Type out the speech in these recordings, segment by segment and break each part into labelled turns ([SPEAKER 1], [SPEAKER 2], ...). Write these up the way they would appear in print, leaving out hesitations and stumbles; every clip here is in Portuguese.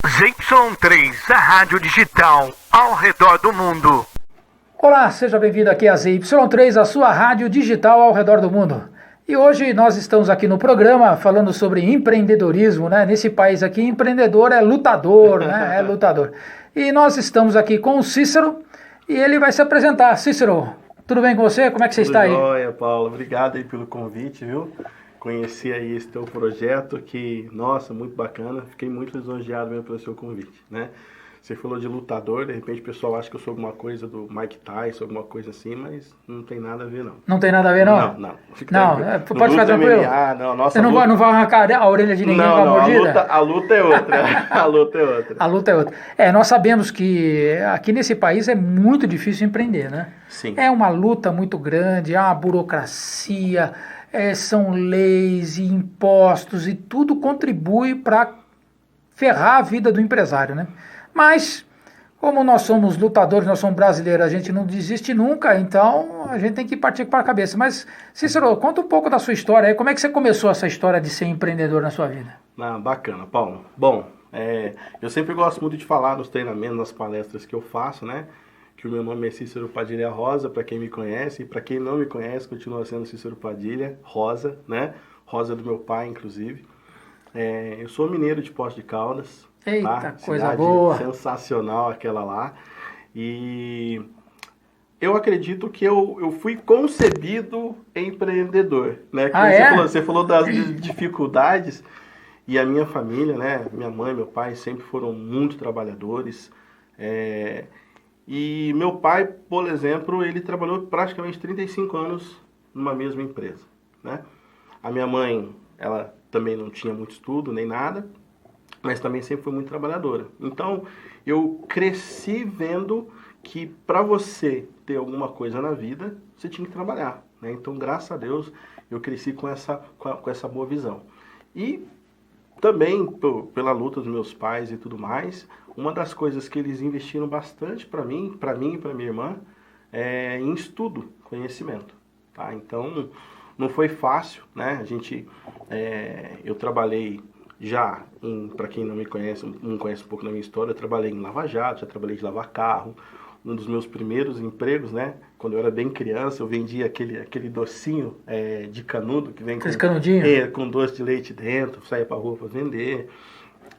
[SPEAKER 1] ZY3, a rádio digital ao redor do mundo.
[SPEAKER 2] Olá, seja bem-vindo aqui a ZY3, a sua rádio digital ao redor do mundo. E hoje nós estamos aqui no programa falando sobre empreendedorismo, né? Nesse país aqui, empreendedor é lutador, né? É lutador. E nós estamos aqui com o Cícero e ele vai se apresentar. Cícero, tudo bem com você? Como é que você está aí?
[SPEAKER 3] Tudo jóia, Paulo. Obrigado aí pelo convite, viu? Conheci aí esse teu projeto que, nossa, muito bacana. Fiquei muito lisonjeado mesmo pelo seu convite, né? Você falou de lutador, de repente o pessoal acha que eu sou alguma coisa do Mike Tyson, alguma coisa assim, mas não tem nada a ver, não.
[SPEAKER 2] Não tem nada a ver, não?
[SPEAKER 3] Não.
[SPEAKER 2] Pode ficar tranquilo?
[SPEAKER 3] Não, nossa,
[SPEAKER 2] você não vai arrancar a orelha de ninguém com a mordida?
[SPEAKER 3] A luta é outra. A luta é outra.
[SPEAKER 2] A luta é outra. Nós sabemos que aqui nesse país é muito difícil empreender, né?
[SPEAKER 3] Sim.
[SPEAKER 2] É uma luta muito grande, há uma burocracia, são leis e impostos e tudo contribui para ferrar a vida do empresário, né? Mas, como nós somos lutadores, nós somos brasileiros, a gente não desiste nunca, então a gente tem que partir para a cabeça. Mas, Cícero, conta um pouco da sua história aí, como é que você começou essa história de ser empreendedor na sua vida?
[SPEAKER 3] Bacana, Paulo. Bom, eu sempre gosto muito de falar nos treinamentos, nas palestras que eu faço, né? Que o meu nome é Cícero Padilha Rosa, para quem me conhece, e para quem não me conhece, continua sendo Cícero Padilha Rosa, né? Rosa do meu pai, inclusive. Eu sou mineiro de Poços de Caldas.
[SPEAKER 2] Eita,
[SPEAKER 3] tá?
[SPEAKER 2] coisa
[SPEAKER 3] Cidade
[SPEAKER 2] boa.
[SPEAKER 3] Sensacional aquela lá. E eu acredito que eu fui concebido empreendedor, né? Você falou das dificuldades, e a minha família, né? Minha mãe, meu pai sempre foram muito trabalhadores. E meu pai, por exemplo, ele trabalhou praticamente 35 anos numa mesma empresa, né? A minha mãe, ela também não tinha muito estudo, nem nada, mas também sempre foi muito trabalhadora. Então, eu cresci vendo que para você ter alguma coisa na vida, você tinha que trabalhar, né? Então, graças a Deus, eu cresci com essa boa visão. E também, pela luta dos meus pais e tudo mais, uma das coisas que eles investiram bastante para mim e para minha irmã, é em estudo, conhecimento, tá? Então, não foi fácil, né? Eu trabalhei já, para quem não me conhece, não conhece um pouco da minha história, eu trabalhei em Lava Jato, já trabalhei de lavar carro. Um dos meus primeiros empregos, né? Quando eu era bem criança, eu vendia aquele docinho de canudo que vem com doce de leite dentro, saía pra rua para vender.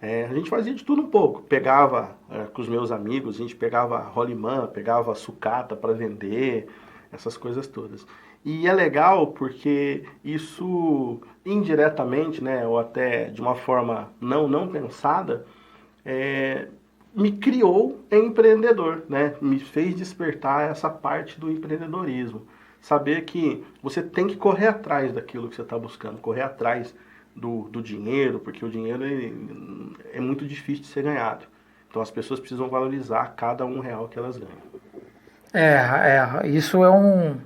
[SPEAKER 3] A gente fazia de tudo um pouco. Pegava com os meus amigos, a gente pegava rolimã, pegava sucata para vender, essas coisas todas. E é legal porque isso indiretamente, né, ou até de uma forma não pensada, me criou empreendedor, né? Me fez despertar essa parte do empreendedorismo. Saber que você tem que correr atrás daquilo que você está buscando, correr atrás do dinheiro, porque o dinheiro é muito difícil de ser ganhado. Então as pessoas precisam valorizar cada R$1 que elas ganham.
[SPEAKER 2] Isso é um...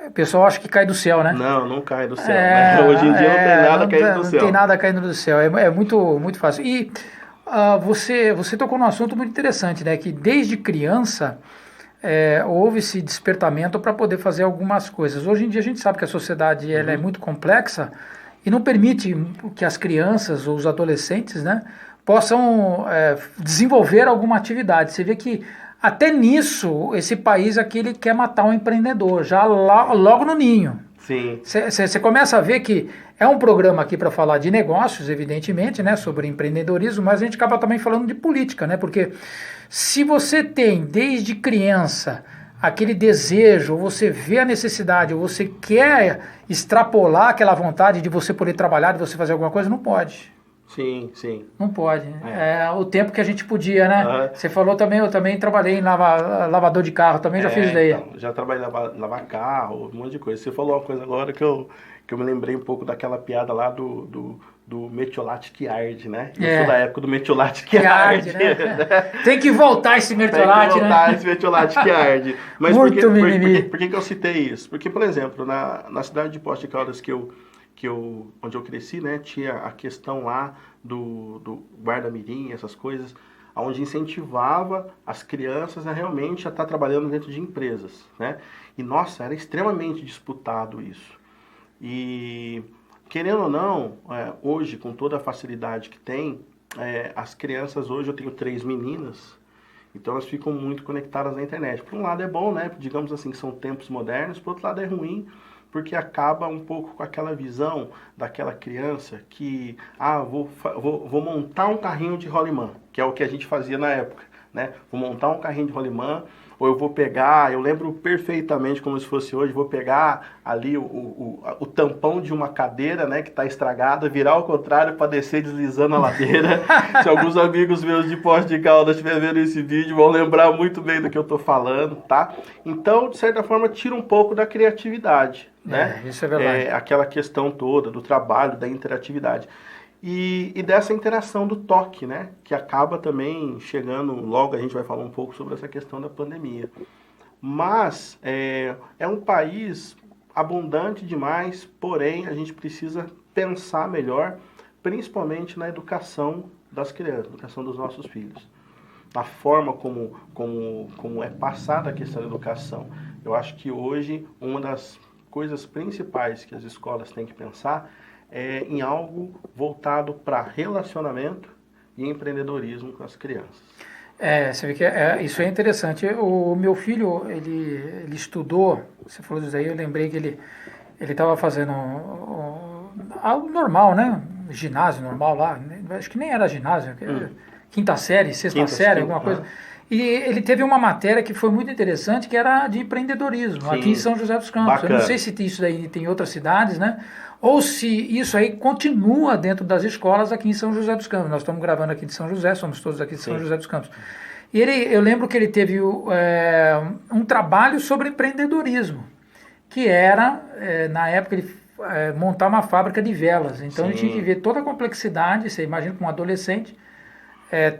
[SPEAKER 2] O pessoal acha que cai do céu, né?
[SPEAKER 3] Não cai do céu. Né? Hoje em dia não tem nada caindo do céu.
[SPEAKER 2] Não tem nada caindo do céu. É muito, muito fácil. E você tocou num assunto muito interessante, né? Que desde criança houve esse despertamento para poder fazer algumas coisas. Hoje em dia a gente sabe que a sociedade ela é muito complexa e não permite que as crianças ou os adolescentes, né, possam desenvolver alguma atividade. Você vê que até nisso, esse país aqui ele quer matar um empreendedor, já logo no ninho.
[SPEAKER 3] Sim.
[SPEAKER 2] Você começa a ver que é um programa aqui para falar de negócios, evidentemente, né, sobre empreendedorismo, mas a gente acaba também falando de política, né, porque se você tem desde criança aquele desejo, ou você vê a necessidade, ou você quer extrapolar aquela vontade de você poder trabalhar, de você fazer alguma coisa, não pode.
[SPEAKER 3] Sim.
[SPEAKER 2] Não pode. O tempo que a gente podia, né? Você falou também, eu também trabalhei em lavador de carro, também já fiz isso daí.
[SPEAKER 3] Então, já trabalhei em lavar carro, um monte de coisa. Você falou uma coisa agora que eu me lembrei um pouco daquela piada lá do Metiolate que arde, né? Eu sou da época do Metiolate que arde.
[SPEAKER 2] Né? Tem que voltar esse Metiolate, né?
[SPEAKER 3] Esse Metiolate que arde. Mas por que eu citei isso? Porque, por exemplo, na cidade de Poços de Caldas onde eu cresci, né, tinha a questão lá do guarda-mirim, essas coisas, onde incentivava as crianças a realmente estar trabalhando dentro de empresas, né? E, nossa, era extremamente disputado isso. E, querendo ou não, hoje, com toda a facilidade que tem, as crianças hoje, eu tenho 3 meninas, então elas ficam muito conectadas na internet. Por um lado é bom, né? Digamos assim, que são tempos modernos, por outro lado é ruim, porque acaba um pouco com aquela visão daquela criança que, vou montar um carrinho de rolimã, que é o que a gente fazia na época, né? Vou montar um carrinho de rolimã, ou eu vou pegar, eu lembro perfeitamente como se fosse hoje, vou pegar ali o tampão de uma cadeira, né, que está estragada, virar ao contrário para descer deslizando a ladeira. Se alguns amigos meus de Poços de Caldas estiverem vendo esse vídeo, vão lembrar muito bem do que eu estou falando, tá? Então, de certa forma, tira um pouco da criatividade, né?
[SPEAKER 2] Isso é verdade.
[SPEAKER 3] Aquela questão toda do trabalho, da interatividade. E dessa interação do toque, né? Que acaba também chegando, logo a gente vai falar um pouco sobre essa questão da pandemia. Mas é um país abundante demais, porém a gente precisa pensar melhor, principalmente na educação das crianças, educação dos nossos filhos. Na forma como é passada a questão da educação. Eu acho que hoje uma das coisas principais que as escolas têm que pensar em algo voltado para relacionamento e empreendedorismo com as crianças.
[SPEAKER 2] Você vê que isso é interessante. O meu filho, ele estudou, você falou disso aí, eu lembrei que ele estava fazendo algo normal, né? Ginásio normal lá, acho que nem era ginásio, quinta série, sexta série, alguma coisa. E ele teve uma matéria que foi muito interessante, que era de empreendedorismo,
[SPEAKER 3] Sim.
[SPEAKER 2] aqui em São José dos Campos.
[SPEAKER 3] Bacana.
[SPEAKER 2] Eu não sei se isso daí tem em outras cidades, né? Ou se isso aí continua dentro das escolas aqui em São José dos Campos. Nós estamos gravando aqui de São José, somos todos aqui de São José dos Campos. E eu lembro que ele teve um trabalho sobre empreendedorismo, que era, na época, ele montar uma fábrica de velas. Então ele tinha que ver toda a complexidade, você imagina com um adolescente,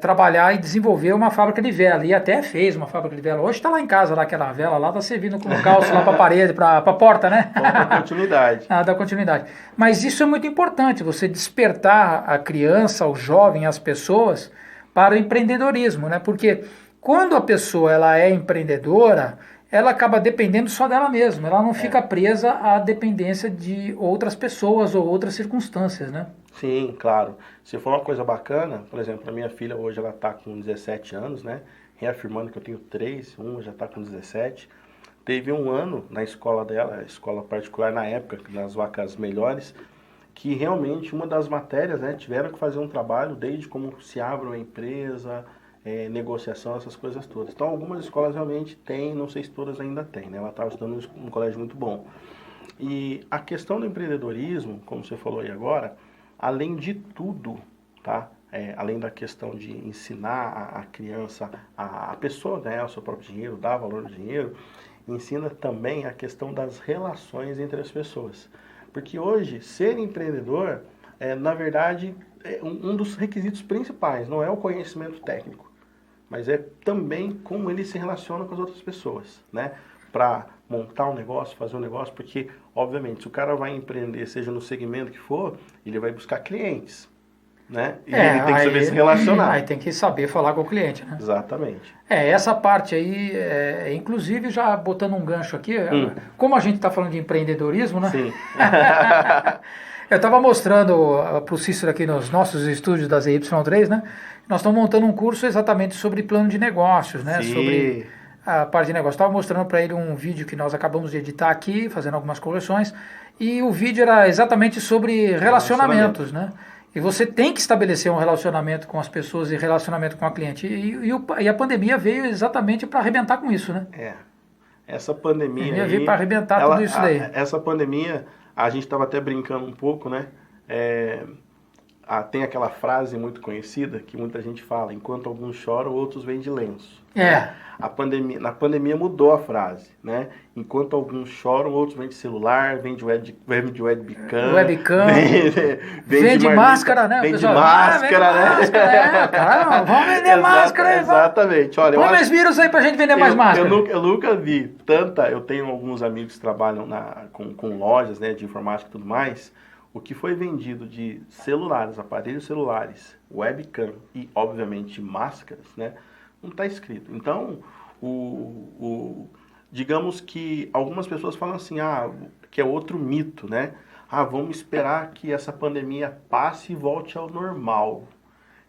[SPEAKER 2] trabalhar e desenvolver uma fábrica de vela. E até fez uma fábrica de vela. Hoje está lá em casa, lá, aquela vela lá está servindo como calço lá para a parede, para a porta, né?
[SPEAKER 3] Dá continuidade.
[SPEAKER 2] Dá continuidade. Mas isso é muito importante, você despertar a criança, o jovem, as pessoas para o empreendedorismo, né? Porque quando a pessoa ela é empreendedora, ela acaba dependendo só dela mesma. Ela não fica presa à dependência de outras pessoas ou outras circunstâncias, né?
[SPEAKER 3] Sim, claro. Se for uma coisa bacana, por exemplo, a minha filha hoje ela está com 17 anos, né? Reafirmando que eu tenho 3, uma já está com 17. Teve um ano na escola dela, escola particular na época, nas vacas melhores, que realmente uma das matérias, né, tiveram que fazer um trabalho desde como se abre uma empresa, negociação, essas coisas todas. Então algumas escolas realmente têm, não sei se todas ainda têm, né? Ela estava estudando num colégio muito bom. E a questão do empreendedorismo, como você falou aí agora, além de tudo, tá? Além da questão de ensinar a criança, a pessoa ganhar o seu próprio dinheiro, dar valor ao dinheiro, ensina também a questão das relações entre as pessoas. Porque hoje, ser empreendedor, na verdade, é um dos requisitos principais, não é o conhecimento técnico, mas é também como ele se relaciona com as outras pessoas, né? Para montar um negócio, fazer um negócio, porque, obviamente, se o cara vai empreender, seja no segmento que for, ele vai buscar clientes, né? E ele tem que saber se relacionar.
[SPEAKER 2] Aí tem que saber falar com o cliente, né?
[SPEAKER 3] Exatamente.
[SPEAKER 2] Essa parte aí, inclusive, já botando um gancho aqui, como a gente está falando de empreendedorismo, né?
[SPEAKER 3] Sim.
[SPEAKER 2] Eu estava mostrando para o Cícero aqui nos nossos estúdios da ZY3, né? Nós estamos montando um curso exatamente sobre plano de negócios, né?
[SPEAKER 3] Sim.
[SPEAKER 2] Sobre a parte de negócio. Estava mostrando para ele um vídeo que nós acabamos de editar aqui, fazendo algumas correções, e o vídeo era exatamente sobre relacionamentos, né? E você tem que estabelecer um relacionamento com as pessoas e relacionamento com a cliente. E a pandemia veio exatamente para arrebentar com isso, né?
[SPEAKER 3] Essa pandemia
[SPEAKER 2] veio para arrebentar tudo isso daí.
[SPEAKER 3] Essa pandemia, a gente estava até brincando um pouco, né? Tem aquela frase muito conhecida que muita gente fala: enquanto alguns choram, outros vêm de lenço. Na pandemia mudou a frase, né? Enquanto alguns choram, outros vêm de celular, vêm de webcam.
[SPEAKER 2] Vem de máscara, né?
[SPEAKER 3] Vem de máscara, né?
[SPEAKER 2] Cara, vamos vender máscara aí.
[SPEAKER 3] Exatamente. Olha,
[SPEAKER 2] põe mais vírus aí pra gente vender mais máscara.
[SPEAKER 3] Eu nunca vi tanta... Eu tenho alguns amigos que trabalham com lojas, né, de informática e tudo mais. O que foi vendido de celulares, aparelhos celulares, webcam e, obviamente, máscaras, né? Não está escrito. Então, digamos que algumas pessoas falam assim, que é outro mito, né? Vamos esperar que essa pandemia passe e volte ao normal.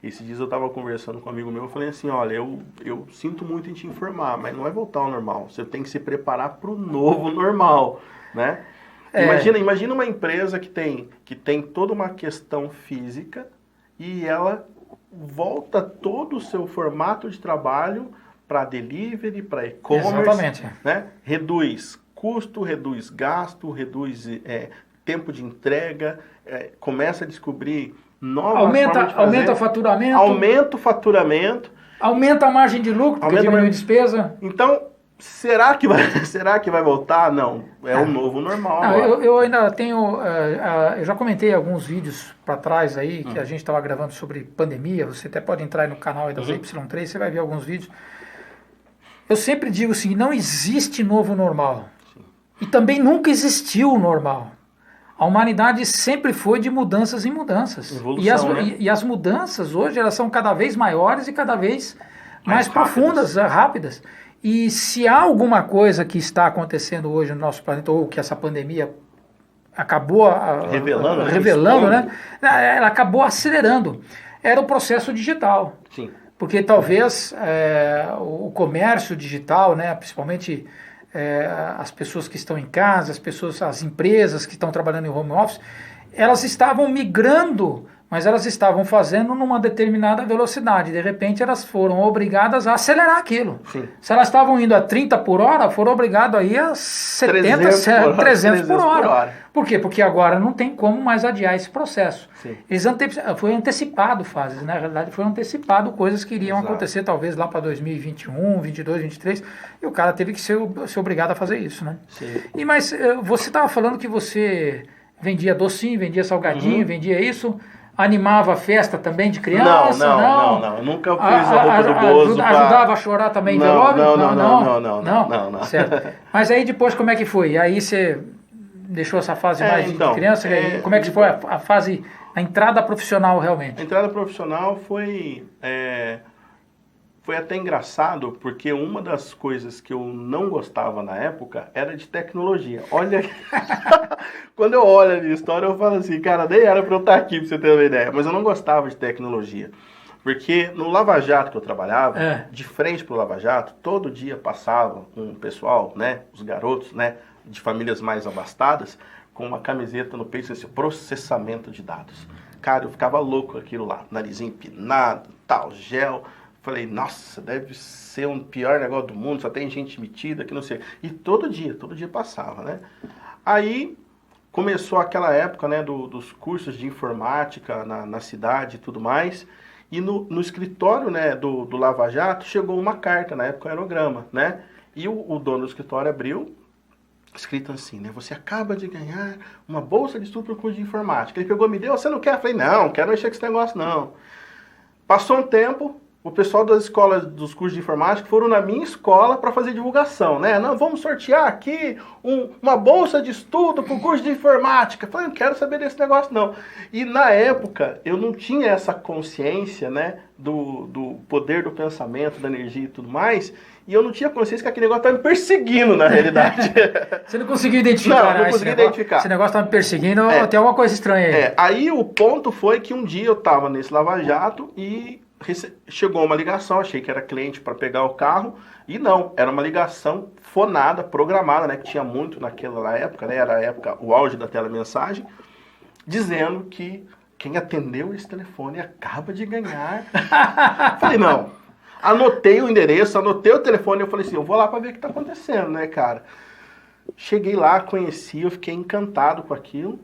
[SPEAKER 3] Esses dias eu estava conversando com um amigo meu, eu falei assim, olha, eu sinto muito em te informar, mas não vai voltar ao normal. Você tem que se preparar para o novo normal, né? Imagina uma empresa que tem toda uma questão física e ela volta todo o seu formato de trabalho para delivery, para e-commerce.
[SPEAKER 2] Exatamente.
[SPEAKER 3] Né? Reduz custo, reduz gasto, reduz tempo de entrega, começa a descobrir novas formas de fazer.
[SPEAKER 2] Aumenta o faturamento.
[SPEAKER 3] Aumenta o faturamento.
[SPEAKER 2] Aumenta a margem de lucro, porque diminui a despesa.
[SPEAKER 3] Então, será que vai voltar? Não, o novo normal.
[SPEAKER 2] Não, eu ainda tenho, eu já comentei alguns vídeos para trás aí, que a gente estava gravando sobre pandemia, você até pode entrar aí no canal aí das Y3, você vai ver alguns vídeos. Eu sempre digo assim, não existe novo normal. Sim. E também nunca existiu o normal. A humanidade sempre foi de mudanças em mudanças.
[SPEAKER 3] Evolução,
[SPEAKER 2] e as mudanças hoje elas são cada vez maiores e cada vez mais profundas, rápidas. E se há alguma coisa que está acontecendo hoje no nosso planeta, ou que essa pandemia acabou revelando, né? Ela acabou acelerando. Era o processo digital.
[SPEAKER 3] Sim.
[SPEAKER 2] Porque talvez o comércio digital, né, principalmente as pessoas que estão em casa, as empresas que estão trabalhando em home office, elas estavam migrando, mas elas estavam fazendo numa determinada velocidade. De repente elas foram obrigadas a acelerar aquilo.
[SPEAKER 3] Sim.
[SPEAKER 2] Se elas estavam indo a 30 por hora, foram obrigadas a ir a 300 por hora. Por quê? Porque agora não tem como mais adiar esse processo.
[SPEAKER 3] Sim.
[SPEAKER 2] Foi antecipado fases, né? Na realidade foi antecipado coisas que iriam acontecer talvez lá para 2021, 22, 23, e o cara teve que ser obrigado a fazer isso, né?
[SPEAKER 3] Sim.
[SPEAKER 2] Mas você estava falando que você vendia docinho, vendia salgadinho, vendia isso... Animava a festa também de criança?
[SPEAKER 3] Não. Eu nunca fiz a roupa do Bozo.
[SPEAKER 2] Ajudava a chorar também em velório?
[SPEAKER 3] Não.
[SPEAKER 2] Certo. Mas aí depois como é que foi? Aí você deixou essa fase mais de criança? Como é que foi a fase, a entrada profissional realmente?
[SPEAKER 3] A entrada profissional foi até engraçado, porque uma das coisas que eu não gostava na época era de tecnologia. Olha, quando eu olho a minha história, eu falo assim, cara, nem era pra eu estar aqui, pra você ter uma ideia. Mas eu não gostava de tecnologia. Porque no Lava Jato que eu trabalhava, de frente pro Lava Jato, todo dia passava um pessoal, né, os garotos, né, de famílias mais abastadas, com uma camiseta no peito, assim, processamento de dados. Cara, eu ficava louco aquilo lá, narizinho empinado, tal, gel... Falei, nossa, deve ser o pior negócio do mundo, só tem gente metida, que não sei. E todo dia passava, né? Aí começou aquela época, né, dos cursos de informática na cidade e tudo mais. E no escritório, né, do Lava Jato chegou uma carta, na época um aerograma, né? E o dono do escritório abriu, escrito assim, né? Você acaba de ganhar uma bolsa de estudo para o curso de informática. Ele pegou, me deu, você não quer? Eu falei, não quero mexer com esse negócio, não. Passou um tempo... O pessoal das escolas, dos cursos de informática, foram na minha escola para fazer divulgação, né? Não, vamos sortear aqui uma bolsa de estudo para o curso de informática. Eu falei, não quero saber desse negócio, não. E na época, eu não tinha essa consciência, né, do poder do pensamento, da energia e tudo mais, e eu não tinha consciência que aquele negócio estava me perseguindo, na realidade.
[SPEAKER 2] Você não conseguiu identificar?
[SPEAKER 3] Não consegui identificar.
[SPEAKER 2] Esse negócio estava me perseguindo, tem alguma coisa estranha aí.
[SPEAKER 3] Aí o ponto foi que um dia eu estava nesse Lava Jato e... chegou uma ligação, achei que era cliente para pegar o carro, e não, era uma ligação fonada, programada, né, que tinha muito naquela época, né, era a época, o auge da telemensagem, dizendo que quem atendeu esse telefone acaba de ganhar. Falei, não, anotei o endereço, anotei o telefone, eu falei assim, eu vou lá para ver o que está acontecendo, né, cara. Cheguei lá, conheci, eu fiquei encantado com aquilo,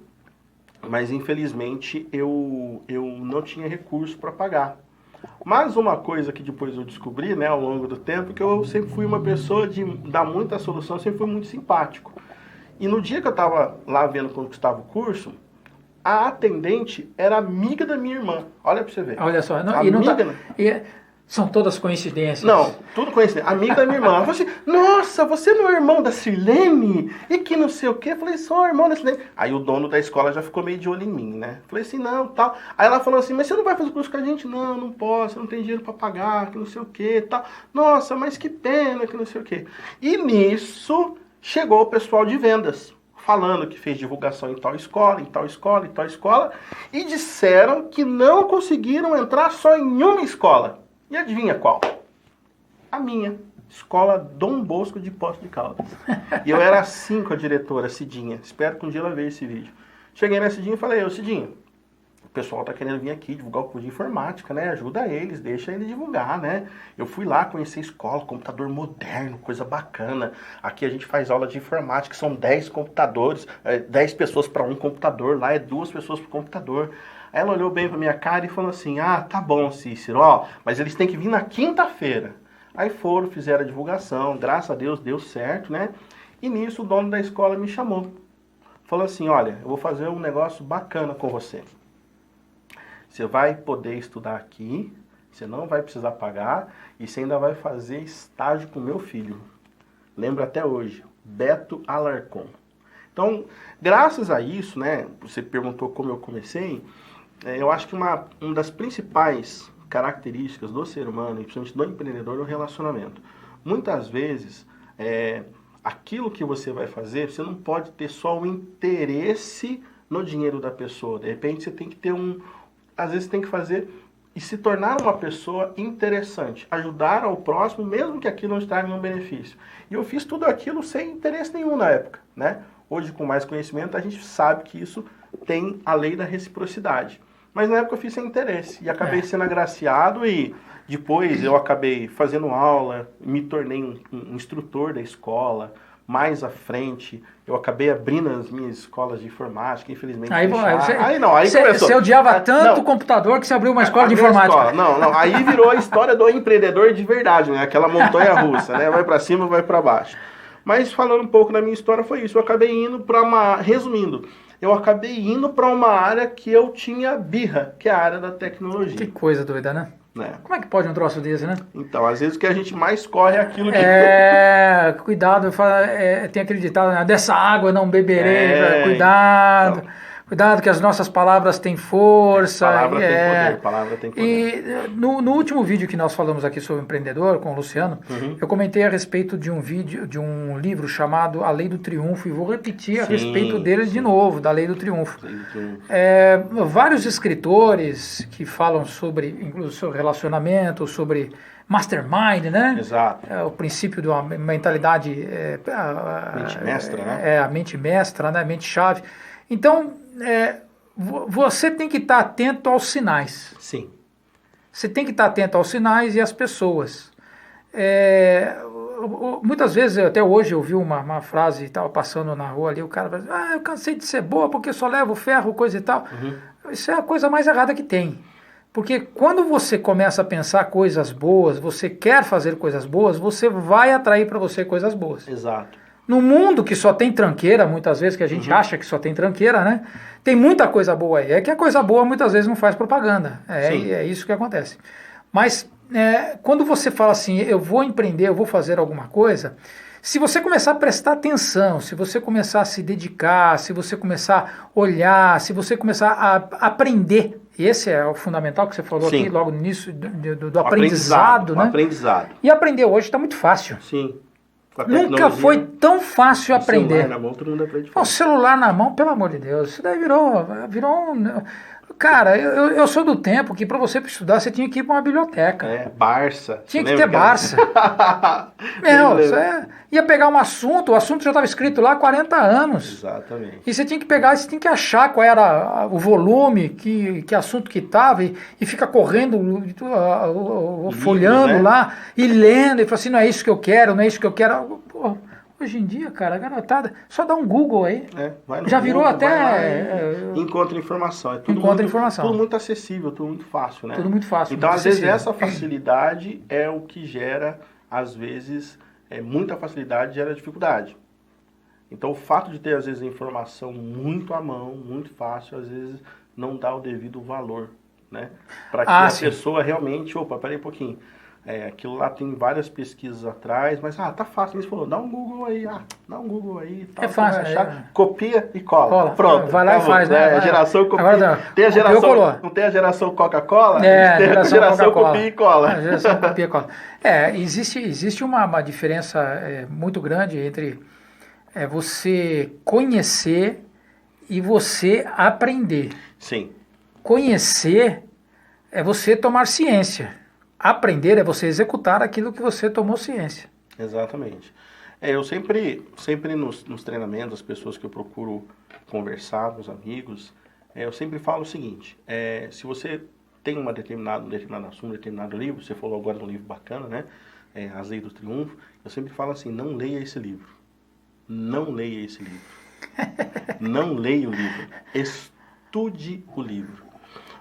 [SPEAKER 3] mas infelizmente eu não tinha recurso para pagar. Mas uma coisa que depois eu descobri, né, ao longo do tempo, que eu sempre fui uma pessoa de dar muita solução, sempre fui muito simpático. E no dia que eu estava lá vendo como estava o curso, a atendente era amiga da minha irmã. Olha pra você ver.
[SPEAKER 2] Olha só. São todas coincidências.
[SPEAKER 3] Não, tudo coincidência. Amiga da minha irmã. Ela falou assim, nossa, você é meu irmão da Sirlene? E que não sei o quê. Eu falei, sou irmão da Sirlene. Aí o dono da escola já ficou meio de olho em mim, né? Falei assim, não, tal. Aí ela falou assim, mas você não vai fazer curso com a gente? Não, não posso, eu não tenho dinheiro pra pagar, que não sei o quê, tal. Nossa, mas que pena, que não sei o quê. E nisso chegou o pessoal de vendas. falando que fez divulgação em tal escola, em tal escola, em tal escola, e disseram que não conseguiram entrar só em uma escola. E adivinha qual? A minha. Escola Dom Bosco de Poços de Caldas. E eu era assim com a diretora, Cidinha. Espero que um dia ela veja esse vídeo. Cheguei na Cidinha e falei, ô Cidinha, o pessoal tá querendo vir aqui divulgar o curso de informática, né? Ajuda eles, deixa eles divulgar, né? Eu fui lá conhecer a escola, computador moderno, coisa bacana. Aqui a gente faz aula de informática, são 10 computadores, 10 pessoas para um computador, lá é 2 pessoas por computador. Aí ela olhou bem pra minha cara e falou assim, ah, tá bom, Cícero, ó, mas eles têm que vir na quinta-feira. Aí foram, fizeram a divulgação, graças a Deus deu certo, né? E nisso o dono da escola me chamou. Falou assim, olha, eu vou fazer um negócio bacana com você. Você vai poder estudar aqui, você não vai precisar pagar e você ainda vai fazer estágio com meu filho. Lembro até hoje, Beto Alarcon. Então, graças a isso, né, você perguntou como eu comecei, eu acho que uma das principais características do ser humano, e principalmente do empreendedor, é o relacionamento. Muitas vezes, aquilo que você vai fazer, você não pode ter só o interesse no dinheiro da pessoa. De repente, você tem que ter às vezes tem que fazer e se tornar uma pessoa interessante, ajudar ao próximo, mesmo que aquilo não esteja nenhum benefício. E eu fiz tudo aquilo sem interesse nenhum na época, né? Hoje, com mais conhecimento, a gente sabe que isso tem a lei da reciprocidade. Mas na época eu fiz sem interesse e acabei sendo agraciado e depois eu acabei fazendo aula, me tornei um instrutor da escola. Mais à frente, eu acabei abrindo as minhas escolas de informática, infelizmente.
[SPEAKER 2] Aí
[SPEAKER 3] começou.
[SPEAKER 2] Você odiava tanto o computador que você abriu uma escola de informática.
[SPEAKER 3] Não, aí virou a história do empreendedor de verdade, né? Aquela montanha russa, né? Vai pra cima, vai pra baixo. Mas falando um pouco da minha história, foi isso. Eu acabei indo resumindo, eu acabei indo para uma área que eu tinha birra, que é a área da tecnologia.
[SPEAKER 2] Que coisa doida, né? Como é que pode um troço desse, né?
[SPEAKER 3] Então, às vezes o que a gente mais corre é aquilo que...
[SPEAKER 2] Cuidado, tem aquele ditado, né? Dessa água não beberei, cuidado. Então, cuidado que as nossas palavras têm força.
[SPEAKER 3] Palavra tem poder.
[SPEAKER 2] E no último vídeo que nós falamos aqui sobre o empreendedor, com o Luciano, eu comentei a respeito de um livro chamado A Lei do Triunfo, e vou repetir a respeito dele de novo, da Lei do Triunfo. Vários escritores que falam sobre relacionamento, sobre mastermind, né?
[SPEAKER 3] Exato.
[SPEAKER 2] O princípio da mentalidade...
[SPEAKER 3] mente mestra, né?
[SPEAKER 2] A mente mestra, né? A mente-chave. Então, você tem que estar atento aos sinais.
[SPEAKER 3] Sim.
[SPEAKER 2] Você tem que estar atento aos sinais e às pessoas. Muitas vezes, até hoje, eu vi uma frase, estava passando na rua ali, o cara falou, eu cansei de ser boa porque só levo ferro, coisa e tal. Isso é a coisa mais errada que tem. Porque quando você começa a pensar coisas boas, você quer fazer coisas boas, você vai atrair para você coisas boas.
[SPEAKER 3] Exato.
[SPEAKER 2] No mundo que só tem tranqueira, muitas vezes, que a gente acha que só tem tranqueira, né? Tem muita coisa boa aí. É que a coisa boa muitas vezes não faz propaganda. É isso que acontece. Mas quando você fala assim, eu vou empreender, eu vou fazer alguma coisa, se você começar a prestar atenção, se você começar a se dedicar, se você começar a olhar, se você começar a aprender, esse é o fundamental que você falou aqui logo no início do aprendizado, né?
[SPEAKER 3] Aprendizado.
[SPEAKER 2] E aprender hoje está muito fácil.
[SPEAKER 3] Sim.
[SPEAKER 2] Nunca foi tão fácil aprender.
[SPEAKER 3] O celular na mão, todo mundo aprende.
[SPEAKER 2] O celular na mão, pelo amor de Deus, isso daí virou um... Cara, eu sou do tempo que para você estudar você tinha que ir para uma biblioteca.
[SPEAKER 3] Barça.
[SPEAKER 2] Tinha que ter Barça. Você ia pegar um assunto, o assunto já estava escrito lá há 40 anos.
[SPEAKER 3] Exatamente.
[SPEAKER 2] E você tinha que pegar, você tinha que achar qual era o volume, que assunto que estava, e fica correndo, folhando, né? Lá, e lendo, e fala assim, não é isso que eu quero, não é isso que eu quero. Pô, hoje em dia, cara, a garotada, só dá um Google aí.
[SPEAKER 3] Vai no
[SPEAKER 2] já
[SPEAKER 3] Google,
[SPEAKER 2] virou até...
[SPEAKER 3] encontra informação.
[SPEAKER 2] Informação.
[SPEAKER 3] Tudo muito acessível, tudo muito fácil, né?
[SPEAKER 2] Tudo muito fácil.
[SPEAKER 3] Então,
[SPEAKER 2] muito
[SPEAKER 3] às vezes, essa facilidade é o que gera, às vezes, muita facilidade gera dificuldade. Então, o fato de ter, às vezes, a informação muito à mão, muito fácil, às vezes, não dá o devido valor, né? Para que a pessoa realmente... Opa, peraí um pouquinho. Aquilo lá tem várias pesquisas atrás, mas tá fácil. Você falou, dá um Google aí, tal,
[SPEAKER 2] é fácil,
[SPEAKER 3] copia e cola. Pronto.
[SPEAKER 2] Vai lá e faz, né?
[SPEAKER 3] Geração copia.
[SPEAKER 2] Agora,
[SPEAKER 3] tem a geração, não tem a geração Coca-Cola? Tem a geração copia e cola.
[SPEAKER 2] A geração copia e cola. Existe uma diferença muito grande entre é você conhecer e você aprender.
[SPEAKER 3] Sim,
[SPEAKER 2] Conhecer é você tomar ciência. Aprender é você executar aquilo que você tomou ciência.
[SPEAKER 3] exatamente. Eu sempre nos treinamentos, as pessoas que eu procuro conversar, meus amigos, eu sempre falo o seguinte, se você tem um determinado assunto, um determinado livro, você falou agora de um livro bacana, né? As Leis do Triunfo, eu sempre falo assim, não leia esse livro. Não leia esse livro. Não leia o livro. Estude o livro.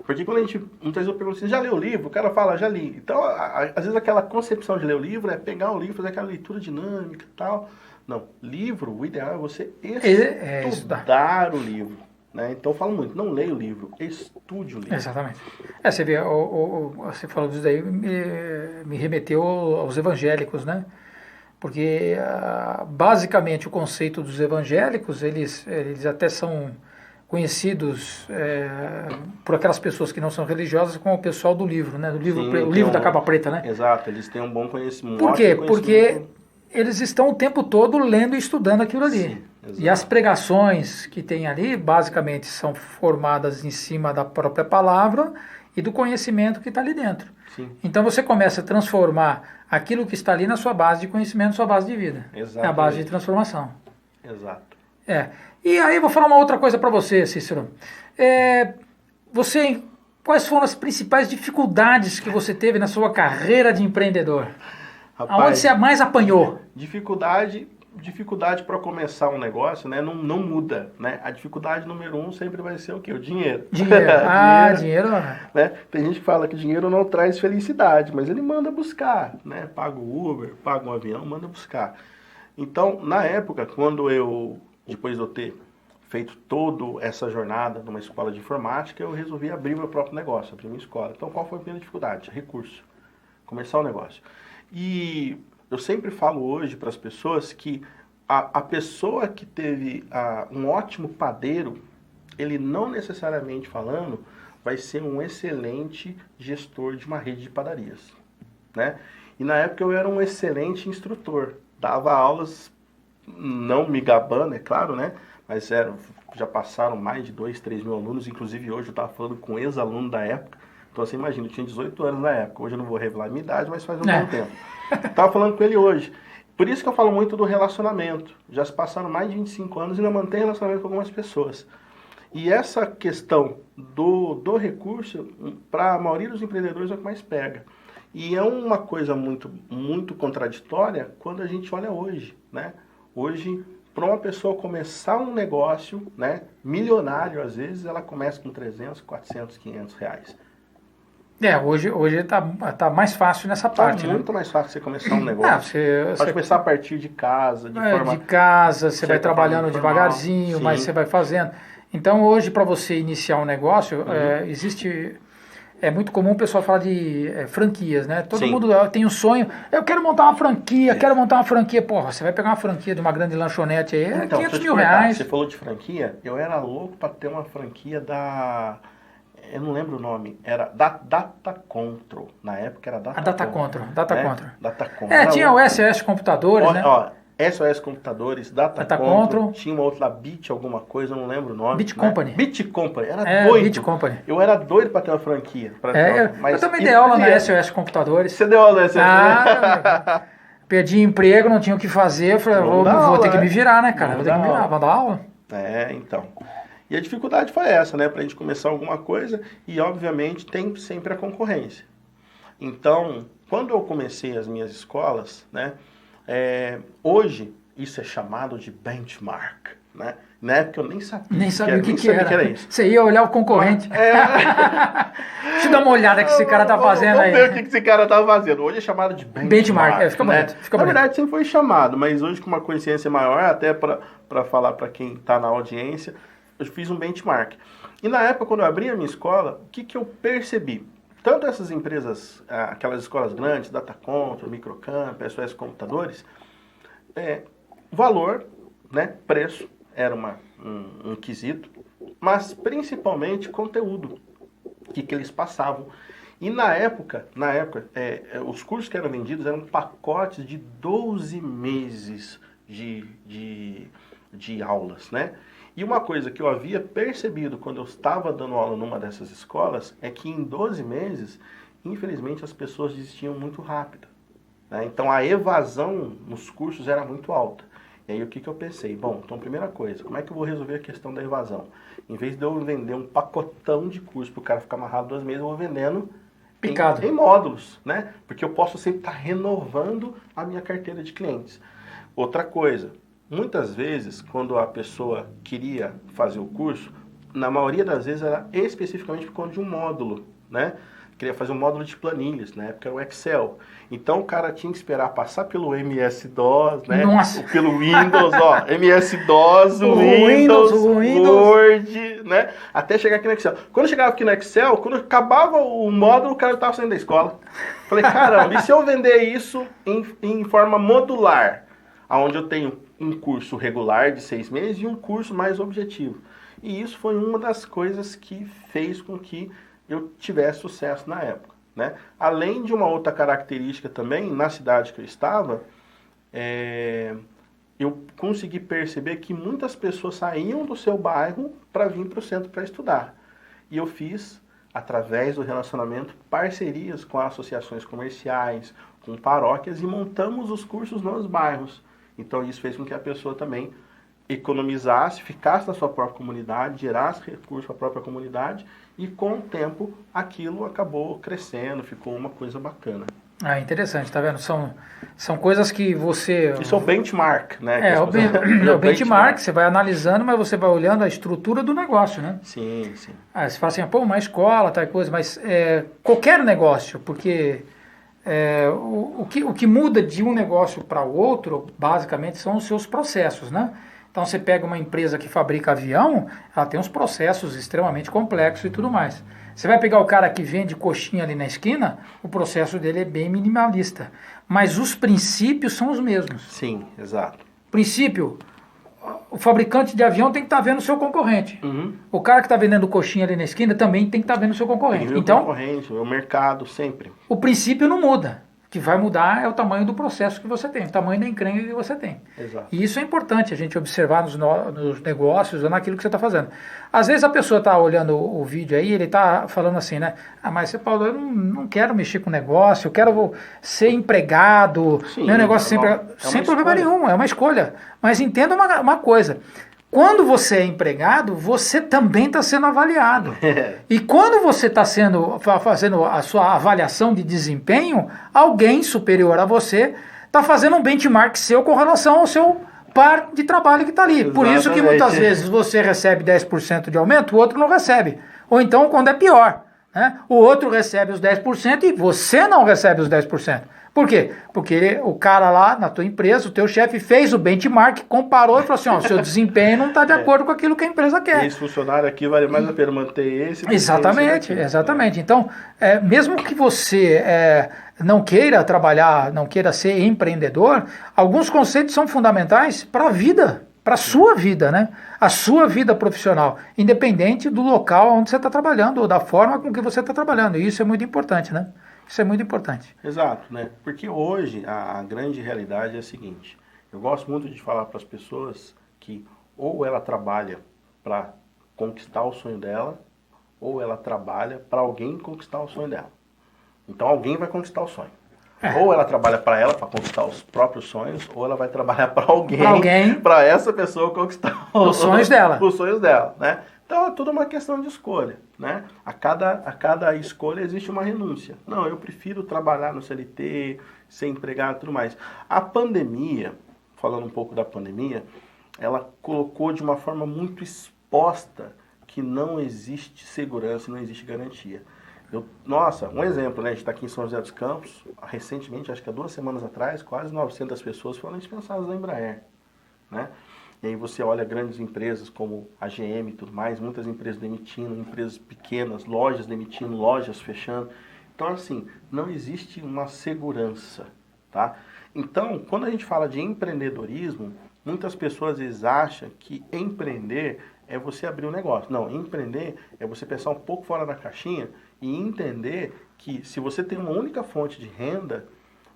[SPEAKER 3] Porque quando a gente, muitas vezes eu pergunto assim, já leu o livro? O cara fala, já li. Então, às vezes aquela concepção de ler o livro é pegar o livro, fazer aquela leitura dinâmica e tal. Não, livro, o ideal é você estudar o livro. Né? Então eu falo muito, não leia o livro, estude o livro.
[SPEAKER 2] Exatamente. Você vê, você falou disso daí, me remeteu aos evangélicos, né? Porque basicamente o conceito dos evangélicos, eles até são conhecidos por aquelas pessoas que não são religiosas como o pessoal do livro, né? Do livro,
[SPEAKER 3] Sim,
[SPEAKER 2] o livro da capa preta, né?
[SPEAKER 3] Exato, eles têm um bom conhecimento.
[SPEAKER 2] Por quê? Porque eles estão o tempo todo lendo e estudando aquilo ali.
[SPEAKER 3] Sim,
[SPEAKER 2] e as pregações que tem ali, basicamente, são formadas em cima da própria palavra e do conhecimento que está ali dentro.
[SPEAKER 3] Sim.
[SPEAKER 2] Então você começa a transformar aquilo que está ali na sua base de conhecimento, sua base de vida.
[SPEAKER 3] Exatamente.
[SPEAKER 2] É a base de transformação.
[SPEAKER 3] Exato.
[SPEAKER 2] E aí eu vou falar uma outra coisa para você, Cícero. Quais foram as principais dificuldades que você teve na sua carreira de empreendedor?
[SPEAKER 3] Rapaz,
[SPEAKER 2] aonde você mais apanhou?
[SPEAKER 3] Dificuldade para começar um negócio, né, não muda, né? A dificuldade número 1 sempre vai ser o quê? O dinheiro.
[SPEAKER 2] Dinheiro. Dinheiro.
[SPEAKER 3] Né? Tem gente que fala que dinheiro não traz felicidade, mas ele manda buscar, né? Paga o Uber, paga um avião, manda buscar. Então, na época, depois de eu ter feito toda essa jornada numa escola de informática, eu resolvi abrir meu próprio negócio, abrir minha escola. Então, qual foi a primeira dificuldade? Recurso. Começar o negócio. E eu sempre falo hoje para as pessoas que a pessoa que teve um ótimo padeiro, ele não necessariamente falando vai ser um excelente gestor de uma rede de padarias, né? E na época eu era um excelente instrutor, dava aulas, não me gabando, é claro, né? Mas já passaram mais de 2, 3 mil alunos, inclusive hoje eu estava falando com um ex-aluno da época. Então você imagina, eu tinha 18 anos na época, hoje eu não vou revelar a minha idade, mas faz um bom tempo. Estava falando com ele hoje. Por isso que eu falo muito do relacionamento. Já se passaram mais de 25 anos e ainda mantenho relacionamento com algumas pessoas. E essa questão do recurso, para a maioria dos empreendedores é o que mais pega. E é uma coisa muito, muito contraditória quando a gente olha hoje, né? Hoje, para uma pessoa começar um negócio, né, milionário, às vezes, ela começa com 300, 400, 500 reais.
[SPEAKER 2] Hoje tá mais fácil nessa parte,
[SPEAKER 3] muito mais fácil você começar um negócio.
[SPEAKER 2] Você
[SPEAKER 3] começar a partir de casa,
[SPEAKER 2] de casa, você vai trabalhando devagarzinho, mas você vai fazendo. Então hoje, para você iniciar um negócio, é muito comum o pessoal falar de franquias, né? Todo mundo tem um sonho, eu quero montar uma franquia, Porra, você vai pegar uma franquia de uma grande lanchonete aí,
[SPEAKER 3] então,
[SPEAKER 2] 500 mil reais.
[SPEAKER 3] Você falou de franquia, eu era louco para ter uma franquia eu não lembro o nome, era Data Control. Na época era Data Control.
[SPEAKER 2] Data Control.
[SPEAKER 3] Data Control.
[SPEAKER 2] Tinha o SOS Computadores, né?
[SPEAKER 3] SOS Computadores, Data Control. Tinha uma outra Bit alguma coisa, eu não lembro o nome.
[SPEAKER 2] Bit Company.
[SPEAKER 3] Bit Company, era doido.
[SPEAKER 2] Bit Company.
[SPEAKER 3] Eu era doido para ter uma franquia.
[SPEAKER 2] Eu também dei aula na SOS Computadores.
[SPEAKER 3] Você deu aula na SOS?
[SPEAKER 2] Perdi emprego, não tinha o que fazer, eu falei, vou ter que me virar, né, cara? Vou ter que me virar, vou dar aula.
[SPEAKER 3] Então... E a dificuldade foi essa, né? Para a gente começar alguma coisa e, obviamente, tem sempre a concorrência. Então, quando eu comecei as minhas escolas, né? Hoje, isso é chamado de benchmark, né? Na época eu nem sabia.
[SPEAKER 2] O que era isso. Você ia olhar o concorrente. Deixa eu dar uma olhada que esse cara tá fazendo aí.
[SPEAKER 3] Vamos ver o que esse cara tá fazendo. Hoje é chamado de benchmark.
[SPEAKER 2] Fica bonito.
[SPEAKER 3] Na verdade, sempre foi chamado, mas hoje com uma consciência maior, até para falar para quem está na audiência, eu fiz um benchmark. E na época, quando eu abri a minha escola, o que eu percebi? Tanto essas empresas, aquelas escolas grandes, Data Control, Microcamp, SOS Computadores, valor, né, preço, era um quesito, mas principalmente conteúdo, o que eles passavam. E na época os cursos que eram vendidos eram pacotes de 12 meses de aulas, né? E uma coisa que eu havia percebido quando eu estava dando aula numa dessas escolas é que em 12 meses, infelizmente, as pessoas desistiam muito rápido, né? Então a evasão nos cursos era muito alta. E aí o que eu pensei? Bom, então primeira coisa, como é que eu vou resolver a questão da evasão? Em vez de eu vender um pacotão de curso para o cara ficar amarrado 2 meses, eu vou vendendo
[SPEAKER 2] Picado.
[SPEAKER 3] em módulos, né? Porque eu posso sempre estar renovando a minha carteira de clientes. Outra coisa, muitas vezes, quando a pessoa queria fazer o curso, na maioria das vezes era especificamente por conta de um módulo, né? Queria fazer um módulo de planilhas, na época era o Excel. Então o cara tinha que esperar passar pelo MS-DOS, né?
[SPEAKER 2] Nossa.
[SPEAKER 3] Pelo Windows, ó, MS-DOS,
[SPEAKER 2] O
[SPEAKER 3] Windows,
[SPEAKER 2] Windows.
[SPEAKER 3] Word, né? Até chegar aqui no Excel. Quando eu chegava aqui no Excel, quando acabava o módulo, o cara estava saindo da escola. Falei, caramba, e se eu vender isso em forma modular? Onde eu tenho um curso regular de 6 meses e um curso mais objetivo. E isso foi uma das coisas que fez com que eu tivesse sucesso na época, né? Além de uma outra característica também, na cidade que eu estava, eu consegui perceber que muitas pessoas saíam do seu bairro para vir para o centro para estudar. E eu fiz, através do relacionamento, parcerias com associações comerciais, com paróquias e montamos os cursos nos bairros. Então isso fez com que a pessoa também economizasse, ficasse na sua própria comunidade, gerasse recursos para a própria comunidade e com o tempo aquilo acabou crescendo, ficou uma coisa bacana.
[SPEAKER 2] Ah, interessante, tá vendo? São coisas que você...
[SPEAKER 3] Isso é o benchmark, né?
[SPEAKER 2] O benchmark, você vai analisando, mas você vai olhando a estrutura do negócio, né?
[SPEAKER 3] Sim, sim.
[SPEAKER 2] Você fala assim, pô, uma escola, tal coisa, mas qualquer negócio, porque o que muda de um negócio para o outro, basicamente, são os seus processos, né? Então você pega uma empresa que fabrica avião, ela tem uns processos extremamente complexos e tudo mais. Você vai pegar o cara que vende coxinha ali na esquina, o processo dele é bem minimalista. Mas os princípios são os mesmos.
[SPEAKER 3] Sim, exato.
[SPEAKER 2] Princípio, o fabricante de avião tem que estar vendo o seu concorrente.
[SPEAKER 3] Uhum.
[SPEAKER 2] O cara que está vendendo coxinha ali na esquina também tem que estar vendo o seu concorrente.
[SPEAKER 3] Tem
[SPEAKER 2] Então,
[SPEAKER 3] concorrente, o mercado, sempre.
[SPEAKER 2] o princípio não muda. O que vai mudar é o tamanho do processo que você tem, o tamanho da encrenca que você tem.
[SPEAKER 3] Exato.
[SPEAKER 2] E isso é importante a gente observar nos negócios ou naquilo que você está fazendo. Às vezes a pessoa está olhando o vídeo aí, ele está falando assim, né? Ah, mas Paulo, eu não quero mexer com negócio, eu quero ser empregado,
[SPEAKER 3] Sim,
[SPEAKER 2] meu negócio sempre... sem problema nenhum, é uma escolha. Mas entenda uma coisa. Quando você é empregado, você também está sendo avaliado. E quando você está fazendo a sua avaliação de desempenho, alguém superior a você está fazendo um benchmark seu com relação ao seu par de trabalho que está ali.
[SPEAKER 3] Exatamente.
[SPEAKER 2] Por isso que muitas vezes você recebe 10% de aumento, o outro não recebe. Ou então, quando é pior, né? O outro recebe os 10% e você não recebe os 10%. Por quê? Porque o cara lá na tua empresa, o teu chefe fez o benchmark, comparou e falou assim, ó, o seu desempenho não está de acordo com aquilo que a empresa quer.
[SPEAKER 3] Esse funcionário aqui vale mais a pena manter esse.
[SPEAKER 2] Exatamente, exatamente. Então, mesmo que você não queira trabalhar, não queira ser empreendedor, alguns conceitos são fundamentais para a vida, para a sua vida, né? A sua vida profissional, independente do local onde você está trabalhando ou da forma com que você está trabalhando. E isso é muito importante, né? Isso é muito importante.
[SPEAKER 3] Exato, né? Porque hoje a grande realidade é a seguinte. Eu gosto muito de falar para as pessoas que ou ela trabalha para conquistar o sonho dela, ou ela trabalha para alguém conquistar o sonho dela. Então alguém vai conquistar o sonho. Ou ela trabalha para ela, para conquistar os próprios sonhos, ou ela vai trabalhar para alguém, para essa pessoa conquistar
[SPEAKER 2] os sonhos dela.
[SPEAKER 3] Os sonhos dela, né? Então é tudo uma questão de escolha, né? A cada escolha existe uma renúncia. Não, eu prefiro trabalhar no CLT, ser empregado e tudo mais. A pandemia, falando um pouco da pandemia, ela colocou de uma forma muito exposta que não existe segurança, não existe garantia. Nossa, um exemplo, né? A gente está aqui em São José dos Campos, recentemente, acho que há 2 semanas atrás, quase 900 pessoas foram dispensadas da Embraer, né? E aí você olha grandes empresas como a GM e tudo mais, muitas empresas demitindo, empresas pequenas, lojas demitindo, lojas fechando. Então, assim, não existe uma segurança, tá? Então, quando a gente fala de empreendedorismo, muitas pessoas às vezes acham que empreender é você abrir um negócio. Não, empreender é você pensar um pouco fora da caixinha e entender que se você tem uma única fonte de renda,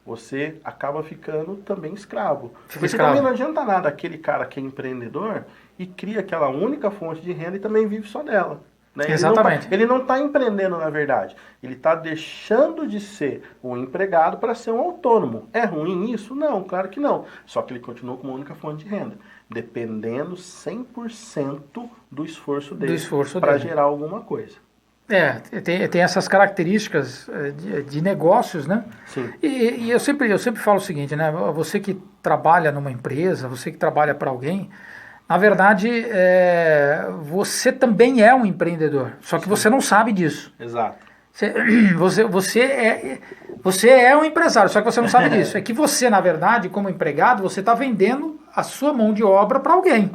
[SPEAKER 3] você acaba ficando também escravo.
[SPEAKER 2] Fica
[SPEAKER 3] Porque
[SPEAKER 2] escravo.
[SPEAKER 3] também não adianta nada aquele cara que é empreendedor e cria aquela única fonte de renda e também vive só dela. Né?
[SPEAKER 2] Exatamente.
[SPEAKER 3] Ele não está empreendendo, na verdade. Ele está deixando de ser um empregado para ser um autônomo. É ruim isso? Não, claro que não. Só que ele continua com uma única fonte de renda, dependendo 100% do esforço dele para gerar alguma coisa.
[SPEAKER 2] Tem essas características de negócios, né?
[SPEAKER 3] Sim.
[SPEAKER 2] E eu sempre falo o seguinte, né? Você que trabalha numa empresa, você que trabalha para alguém, na verdade, você também é um empreendedor, só que
[SPEAKER 3] Sim.
[SPEAKER 2] você não sabe disso.
[SPEAKER 3] Exato.
[SPEAKER 2] Você é um empresário, só que você não sabe disso. É que você, na verdade, como empregado, você está vendendo a sua mão de obra para alguém.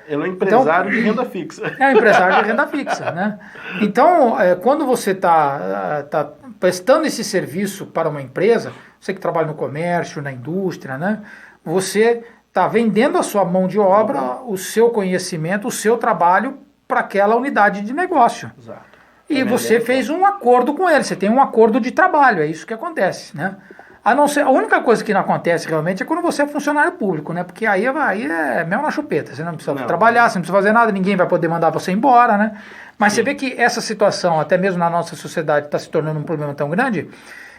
[SPEAKER 3] Ele é um empresário de renda fixa.
[SPEAKER 2] É um empresário de renda fixa, né? Então, quando você está prestando esse serviço para uma empresa, você que trabalha no comércio, na indústria, né? Você está vendendo a sua mão de obra, o seu conhecimento, o seu trabalho para aquela unidade de negócio.
[SPEAKER 3] Exato.
[SPEAKER 2] E você fez um acordo com ele, você tem um acordo de trabalho, é isso que acontece, né? A única coisa que não acontece realmente é quando você é funcionário público, né? Porque aí é mel na chupeta, você não precisa trabalhar, você não precisa fazer nada, ninguém vai poder mandar você embora, né? Mas você vê que essa situação, até mesmo na nossa sociedade, está se tornando um problema tão grande,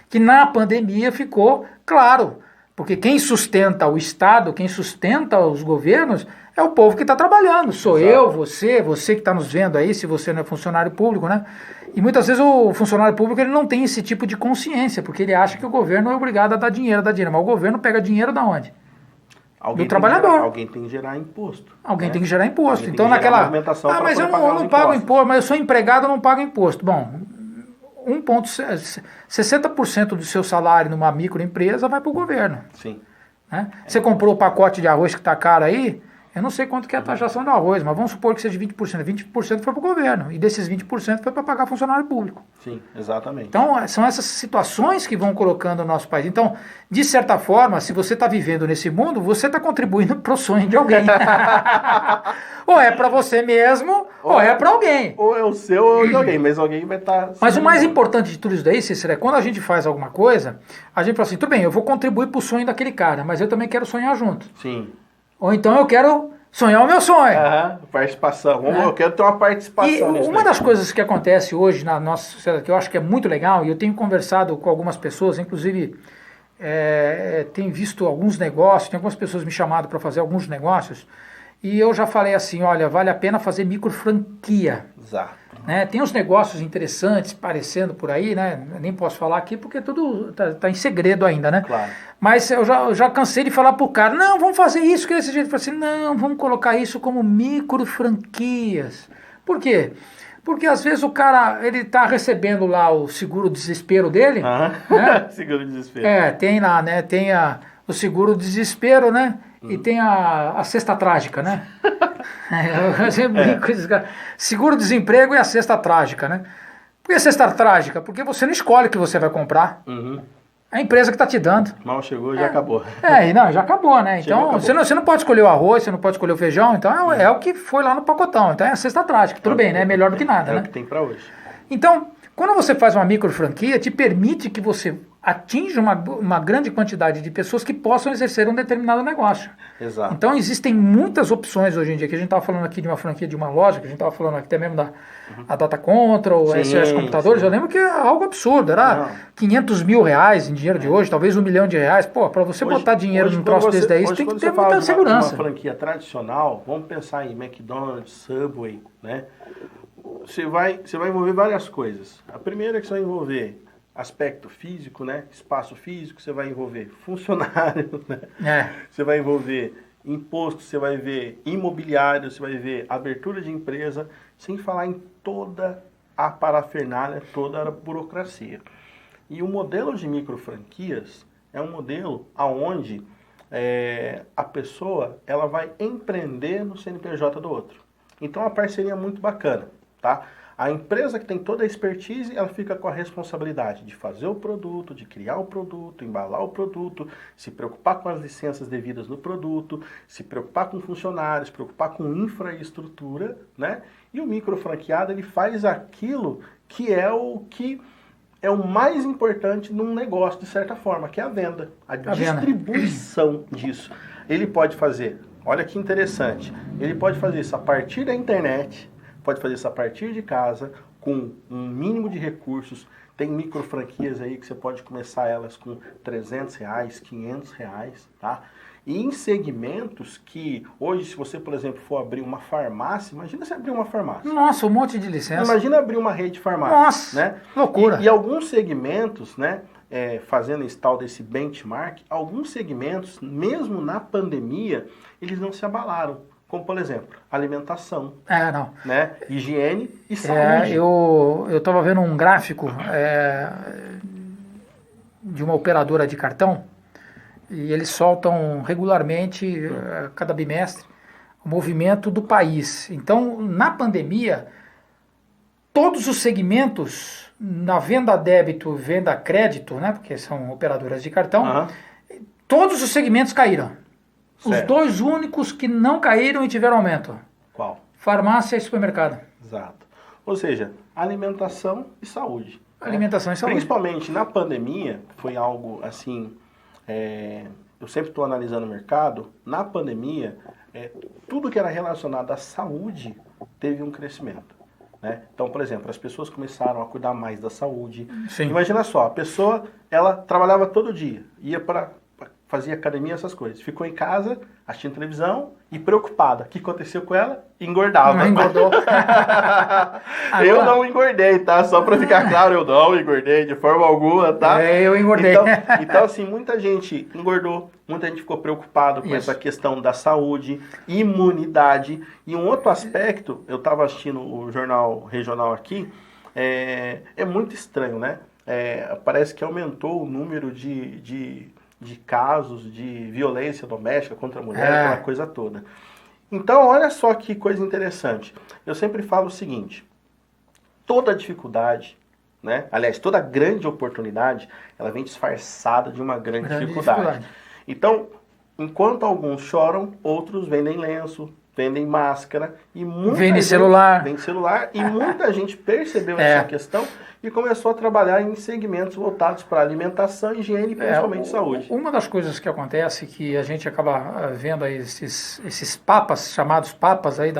[SPEAKER 2] que na pandemia ficou claro, porque quem sustenta o Estado, quem sustenta os governos, é o povo que está trabalhando. Sou eu, você que está nos vendo aí, se você não é funcionário público, né? E muitas vezes o funcionário público ele não tem esse tipo de consciência, porque ele acha que o governo é obrigado a dar dinheiro, mas o governo pega dinheiro da onde? Do trabalhador.
[SPEAKER 3] Alguém tem que gerar imposto.
[SPEAKER 2] Alguém tem que gerar imposto.
[SPEAKER 3] Alguém
[SPEAKER 2] então
[SPEAKER 3] tem que gerar
[SPEAKER 2] naquela...
[SPEAKER 3] movimentação
[SPEAKER 2] mas eu não pago imposto, mas eu sou empregado, eu não pago imposto. Bom, 60% do seu salário numa microempresa vai para o governo.
[SPEAKER 3] Sim.
[SPEAKER 2] Né? Você comprou o pacote de arroz que está caro aí, eu não sei quanto que é a taxação do arroz, mas vamos supor que seja 20%. 20% foi para o governo, e desses 20% foi para pagar funcionário público.
[SPEAKER 3] Sim, exatamente.
[SPEAKER 2] Então, são essas situações que vão colocando o nosso país. Então, de certa forma, se você está vivendo nesse mundo, você está contribuindo para o sonho de alguém. Ou é para você mesmo, ou é para alguém.
[SPEAKER 3] Ou é o seu ou de alguém, mas alguém vai estar...
[SPEAKER 2] Mas o mais importante de tudo isso daí, Cícero, é quando a gente faz alguma coisa, a gente fala assim, tudo bem, eu vou contribuir para o sonho daquele cara, mas eu também quero sonhar junto.
[SPEAKER 3] Sim.
[SPEAKER 2] Ou então eu quero sonhar o meu sonho.
[SPEAKER 3] Participação. Eu quero ter uma participação nisso.
[SPEAKER 2] E uma das coisas que acontece hoje na nossa sociedade, que eu acho que é muito legal, e eu tenho conversado com algumas pessoas, inclusive tenho visto alguns negócios, tem algumas pessoas me chamado para fazer alguns negócios, e eu já falei assim, olha, vale a pena fazer micro franquia.
[SPEAKER 3] Exato.
[SPEAKER 2] Né? Tem uns negócios interessantes parecendo por aí, né? Eu nem posso falar aqui porque tudo tá em segredo ainda, né?
[SPEAKER 3] Claro.
[SPEAKER 2] Mas eu já cansei de falar pro cara, não, vamos fazer isso, que desse jeito. Eu falei assim, não, vamos colocar isso como micro franquias. Por quê? Porque às vezes o cara, ele tá recebendo lá o seguro-desespero dele. Né?
[SPEAKER 3] Seguro-desespero.
[SPEAKER 2] Tem lá, né? Tem o seguro-desespero, né? E tem a cesta trágica, né? Eu sempre brinco com esses caras. Seguro-desemprego e a cesta trágica, né? Por que cesta trágica? Porque você não escolhe o que você vai comprar.
[SPEAKER 3] Uhum.
[SPEAKER 2] É a empresa que está te dando.
[SPEAKER 3] Mal chegou, já acabou.
[SPEAKER 2] Não, já acabou, né? Então,
[SPEAKER 3] acabou.
[SPEAKER 2] Você não pode escolher o arroz, você não pode escolher o feijão, então é o que foi lá no pacotão. Então é a cesta trágica. Tudo bem, né? É melhor do que nada, né?
[SPEAKER 3] É o que tem para hoje.
[SPEAKER 2] Então, quando você faz uma micro franquia, te permite que você atinja uma grande quantidade de pessoas que possam exercer um determinado negócio.
[SPEAKER 3] Exato.
[SPEAKER 2] Então existem muitas opções hoje em dia, que a gente estava falando aqui de uma franquia de uma loja, que a gente estava falando aqui até mesmo da a Data Control, SOS Computadores, eu lembro que é algo absurdo, era 500 mil reais em dinheiro de hoje, talvez R$1 milhão. Pô, para você botar dinheiro num troço desse daí, você tem que ter muita segurança.
[SPEAKER 3] Uma franquia tradicional, vamos pensar em McDonald's, Subway, né? Você vai envolver várias coisas. A primeira é que você vai envolver aspecto físico, né? Espaço físico, você vai envolver funcionário, né? Você vai envolver imposto, você vai ver imobiliário, você vai ver abertura de empresa, sem falar em toda a parafernália, toda a burocracia. E o modelo de micro franquias é um modelo onde a pessoa ela vai empreender no CNPJ do outro. Então, é uma parceria muito bacana, tá? A empresa que tem toda a expertise, ela fica com a responsabilidade de fazer o produto, de criar o produto, embalar o produto, se preocupar com as licenças devidas no produto, se preocupar com funcionários, se preocupar com infraestrutura, né? E o micro franqueado, ele faz aquilo que é o que é o mais importante num negócio, de certa forma, que é a venda. A distribuição disso. Ele pode fazer, olha que interessante, ele pode fazer isso a partir da internet, pode fazer isso a partir de casa, com um mínimo de recursos. Tem micro franquias aí que você pode começar elas com R$300, R$500, tá? E em segmentos que, hoje, se você, por exemplo, for abrir uma farmácia, imagina você abrir uma farmácia.
[SPEAKER 2] Nossa, um monte de licença.
[SPEAKER 3] Imagina abrir uma rede de farmácia.
[SPEAKER 2] Nossa,
[SPEAKER 3] né?
[SPEAKER 2] loucura.
[SPEAKER 3] E alguns segmentos, né, fazendo esse tal desse benchmark, alguns segmentos, mesmo na pandemia, eles não se abalaram. Como, por exemplo, alimentação,
[SPEAKER 2] Não.
[SPEAKER 3] né, higiene e saúde.
[SPEAKER 2] Eu estava vendo um gráfico de uma operadora de cartão, e eles soltam regularmente, cada bimestre, o movimento do país. Então, na pandemia, todos os segmentos, na venda débito, venda crédito, né, porque são operadoras de cartão, todos os segmentos caíram. Certo. Os dois únicos que não caíram e tiveram aumento.
[SPEAKER 3] Qual?
[SPEAKER 2] Farmácia e supermercado.
[SPEAKER 3] Exato. Ou seja, alimentação e saúde.
[SPEAKER 2] Alimentação e saúde.
[SPEAKER 3] Principalmente na pandemia, foi algo assim... eu sempre estou analisando o mercado. Na pandemia, tudo que era relacionado à saúde teve um crescimento. Né? Então, por exemplo, as pessoas começaram a cuidar mais da saúde.
[SPEAKER 2] Sim.
[SPEAKER 3] Imagina só, a pessoa, ela trabalhava todo dia, ia fazia academia, essas coisas. Ficou em casa, assistindo televisão e preocupada. O que aconteceu com ela? Engordava.
[SPEAKER 2] Não engordou.
[SPEAKER 3] Eu não engordei, tá? Só pra ficar claro, eu não engordei de forma alguma, tá?
[SPEAKER 2] Eu engordei.
[SPEAKER 3] Então, assim, muita gente engordou, muita gente ficou preocupado com essa questão da saúde, imunidade. E um outro aspecto, eu tava assistindo o jornal regional aqui, é muito estranho, né? Parece que aumentou o número de casos de violência doméstica contra a mulher, aquela coisa toda. Então, olha só que coisa interessante. Eu sempre falo o seguinte, toda dificuldade, né? Aliás, toda grande oportunidade, ela vem disfarçada de uma grande dificuldade. Então, enquanto alguns choram, outros vendem lenço, vendem máscara e
[SPEAKER 2] vende celular.
[SPEAKER 3] Vende celular e muita gente percebeu essa questão e começou a trabalhar em segmentos voltados para alimentação, higiene e principalmente saúde.
[SPEAKER 2] Uma das coisas que acontece, que a gente acaba vendo aí esses papas, chamados papas aí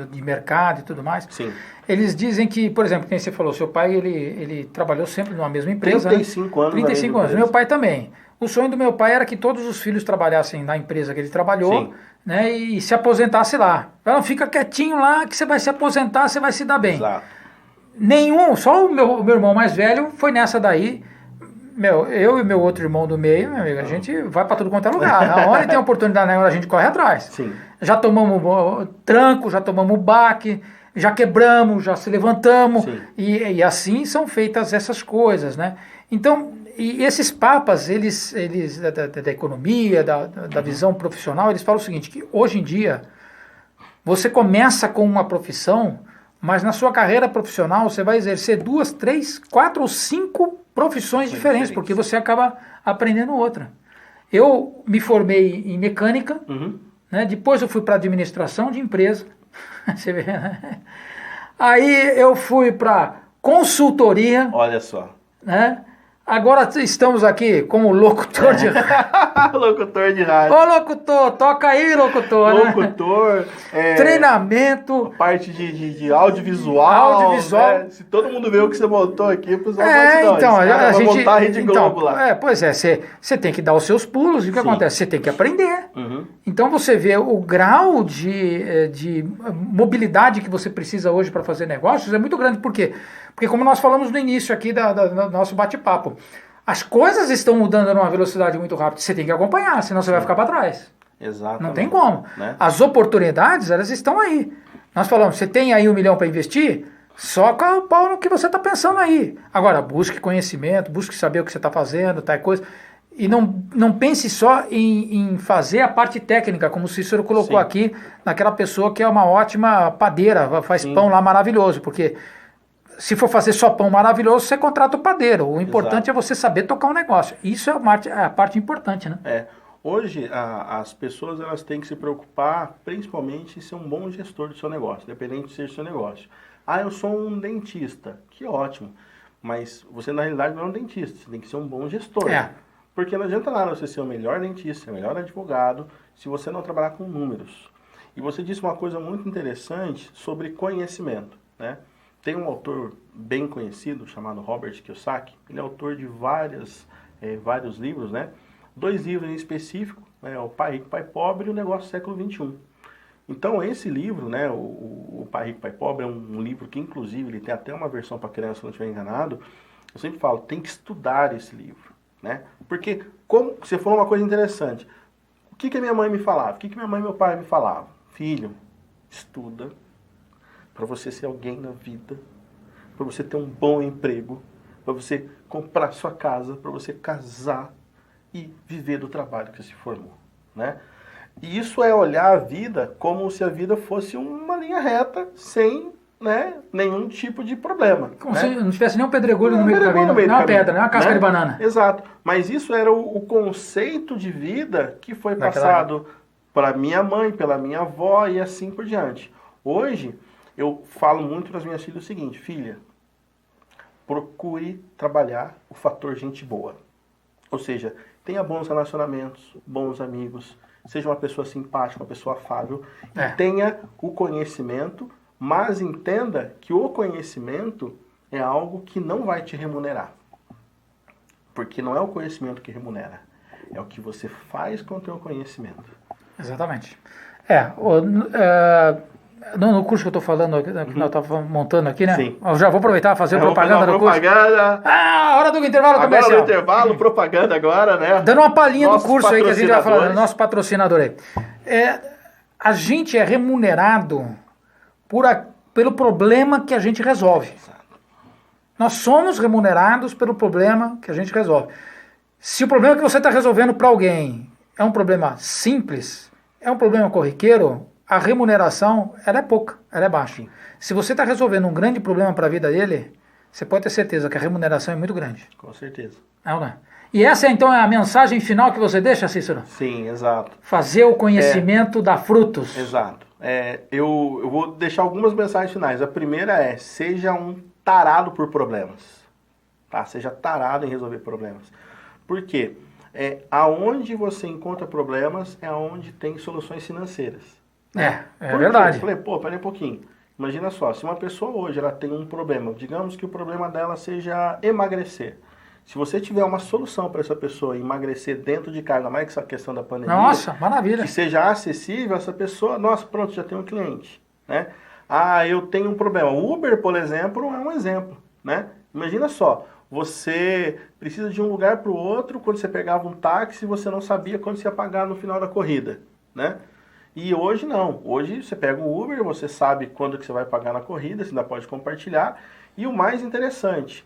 [SPEAKER 2] de mercado e tudo mais,
[SPEAKER 3] sim,
[SPEAKER 2] eles dizem que, por exemplo, quem você falou, seu pai, ele trabalhou sempre numa mesma empresa.
[SPEAKER 3] 35 anos.
[SPEAKER 2] 35 anos. Meu pai também. O sonho do meu pai era que todos os filhos trabalhassem na empresa que ele trabalhou, né, e se aposentasse lá. Não, fica quietinho lá que você vai se aposentar, você vai se dar bem.
[SPEAKER 3] Exato.
[SPEAKER 2] Nenhum, só o meu irmão mais velho foi nessa daí. Eu e meu outro irmão do meio, meu amigo, a gente vai para tudo quanto é lugar. Onde tem oportunidade, a gente corre atrás.
[SPEAKER 3] Sim.
[SPEAKER 2] Já tomamos tranco, já tomamos baque, já quebramos, já se levantamos. E assim são feitas essas coisas, né? Então, e esses papas, eles da economia, da visão profissional, eles falam o seguinte, que hoje em dia você começa com uma profissão, mas na sua carreira profissional você vai exercer 2, 3, 4 ou 5 profissões diferentes, porque você acaba aprendendo outra. Eu me formei em mecânica, né? Depois eu fui para administração de empresa, você vê, né? Aí eu fui para consultoria.
[SPEAKER 3] Olha só.
[SPEAKER 2] Né? Agora estamos aqui como locutor de rádio.
[SPEAKER 3] Locutor de rádio.
[SPEAKER 2] Ô locutor, toca aí, locutor.
[SPEAKER 3] Locutor.
[SPEAKER 2] Né? Treinamento.
[SPEAKER 3] A parte de audiovisual.
[SPEAKER 2] Audiovisual.
[SPEAKER 3] Né? Se todo mundo vê o que você montou aqui, o pessoal
[SPEAKER 2] então, a gente
[SPEAKER 3] vai montar a Rede Globo lá.
[SPEAKER 2] Pois é, você tem que dar os seus pulos e o que acontece? Você tem que aprender. Então você vê o grau de mobilidade que você precisa hoje para fazer negócios é muito grande. Por quê? Porque como nós falamos no início aqui do nosso bate-papo, as coisas estão mudando numa velocidade muito rápida. Você tem que acompanhar, senão você vai ficar para trás.
[SPEAKER 3] Exatamente.
[SPEAKER 2] Não tem como.
[SPEAKER 3] Né?
[SPEAKER 2] As oportunidades, elas estão aí. Nós falamos, você tem aí 1 milhão para investir? Soca o pau no que você está pensando aí. Agora, busque conhecimento, busque saber o que você está fazendo, tal coisa. E não pense só em fazer a parte técnica, como o Cícero colocou aqui, naquela pessoa que é uma ótima padeira, faz pão lá maravilhoso, porque se for fazer só pão maravilhoso, você contrata o padeiro. O importante é você saber tocar um negócio. Isso é a parte importante, né?
[SPEAKER 3] Hoje, as pessoas elas têm que se preocupar principalmente em ser um bom gestor do seu negócio, independente de ser o seu negócio. Eu sou um dentista. Que ótimo. Mas você, na realidade, não é um dentista. Você tem que ser um bom gestor.
[SPEAKER 2] É.
[SPEAKER 3] Porque não adianta nada você ser o melhor dentista, o melhor advogado, se você não trabalhar com números. E você disse uma coisa muito interessante sobre conhecimento, né? Tem um autor bem conhecido, chamado Robert Kiyosaki. Ele é autor de vários livros, né? 2 livros em específico, né? O Pai Rico, Pai Pobre e o Negócio do Século XXI. Então, esse livro, né, o Pai Rico, Pai Pobre, é um livro que, inclusive, ele tem até uma versão para criança, se não estiver enganado. Eu sempre falo, tem que estudar esse livro, né? Porque, como você falou uma coisa interessante, o que a minha mãe me falava? O que minha mãe e meu pai me falavam? Filho, estuda para você ser alguém na vida, para você ter um bom emprego, para você comprar sua casa, para você casar e viver do trabalho que você se formou, né? E isso é olhar a vida como se a vida fosse uma linha reta, sem, né, nenhum tipo de problema.
[SPEAKER 2] Como
[SPEAKER 3] né?
[SPEAKER 2] se não tivesse nenhum pedregulho no meio do caminho, não é uma pedra, não é uma casca de banana.
[SPEAKER 3] Exato. Mas isso era o conceito de vida que foi passado para minha mãe, pela minha avó e assim por diante. Hoje, eu falo muito para as minhas filhas o seguinte: filha, procure trabalhar o fator gente boa. Ou seja, tenha bons relacionamentos, bons amigos, seja uma pessoa simpática, uma pessoa afável, e tenha o conhecimento, mas entenda que o conhecimento é algo que não vai te remunerar. Porque não é o conhecimento que remunera, é o que você faz com o teu conhecimento.
[SPEAKER 2] Exatamente. No curso que eu estou falando, que eu estava montando aqui, né?
[SPEAKER 3] Sim.
[SPEAKER 2] Eu já vou aproveitar e fazer propaganda do curso.
[SPEAKER 3] Hora
[SPEAKER 2] do intervalo comercial.
[SPEAKER 3] Agora no intervalo, propaganda agora, né?
[SPEAKER 2] Dando uma palhinha do curso aí que a gente vai falar, nosso patrocinador aí. A gente é remunerado pelo problema que a gente resolve. Nós somos remunerados pelo problema que a gente resolve. Se o problema que você está resolvendo para alguém é um problema simples, é um problema corriqueiro, a remuneração ela é pouca, ela é baixa.
[SPEAKER 3] Sim.
[SPEAKER 2] Se você está resolvendo um grande problema para a vida dele, você pode ter certeza que a remuneração é muito grande.
[SPEAKER 3] Com certeza.
[SPEAKER 2] Não é? E essa então é a mensagem final que você deixa, Cícero?
[SPEAKER 3] Sim, exato.
[SPEAKER 2] Fazer o conhecimento dar frutos.
[SPEAKER 3] Exato. Eu vou deixar algumas mensagens finais. A primeira é: seja um tarado por problemas. Tá? Seja tarado em resolver problemas. Por quê? Aonde você encontra problemas é onde tem soluções financeiras.
[SPEAKER 2] É verdade.
[SPEAKER 3] Eu falei, peraí um pouquinho. Imagina só, se uma pessoa hoje ela tem um problema, digamos que o problema dela seja emagrecer. Se você tiver uma solução para essa pessoa emagrecer dentro de casa, mais que essa questão da pandemia,
[SPEAKER 2] nossa, maravilha,
[SPEAKER 3] que seja acessível, essa pessoa, nossa, pronto, já tem um cliente, né? Eu tenho um problema. O Uber, por exemplo, é um exemplo, né? Imagina só, você precisa de um lugar para o outro, quando você pegava um táxi, você não sabia quando você ia pagar no final da corrida, né? E hoje não. Hoje você pega o Uber, você sabe quando que você vai pagar na corrida, você ainda pode compartilhar. E o mais interessante,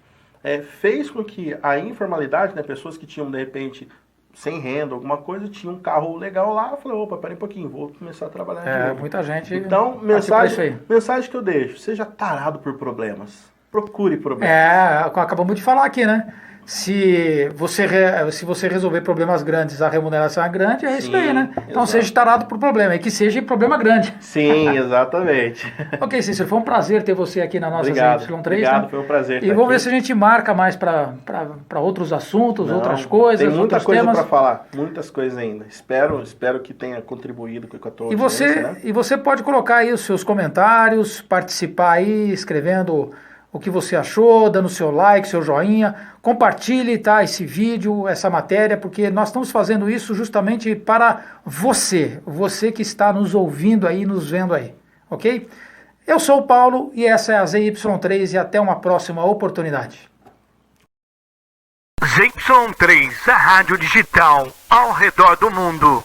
[SPEAKER 3] fez com que a informalidade, né, pessoas que tinham, de repente, sem renda, alguma coisa, tinham um carro legal lá, eu falei, opa, peraí um pouquinho, vou começar a trabalhar de novo.
[SPEAKER 2] Muita gente...
[SPEAKER 3] Então, mensagem que eu deixo, seja tarado por problemas. Procure problemas.
[SPEAKER 2] Acabamos de falar aqui, né? Se você resolver problemas grandes, a remuneração é grande, é isso aí, né? Então
[SPEAKER 3] exato.
[SPEAKER 2] Seja tarado por problema, e que seja problema grande.
[SPEAKER 3] Sim, exatamente.
[SPEAKER 2] Ok, Cícero, foi um prazer ter você aqui na nossa Y3.
[SPEAKER 3] Obrigado,
[SPEAKER 2] né?
[SPEAKER 3] foi um prazer
[SPEAKER 2] E vamos ver se a gente marca mais para outros assuntos, outras coisas,
[SPEAKER 3] tem muita
[SPEAKER 2] outros
[SPEAKER 3] coisa
[SPEAKER 2] temas.
[SPEAKER 3] para falar, muitas coisas ainda. Espero que tenha contribuído com a tua audiência, né?
[SPEAKER 2] E você pode colocar aí os seus comentários, participar aí, escrevendo o que você achou, dando seu like, seu joinha, compartilhe, tá, esse vídeo, essa matéria, porque nós estamos fazendo isso justamente para você que está nos ouvindo aí, nos vendo aí, ok? Eu sou o Paulo e essa é a ZY3 e até uma próxima oportunidade.
[SPEAKER 1] ZY3, a rádio digital ao redor do mundo.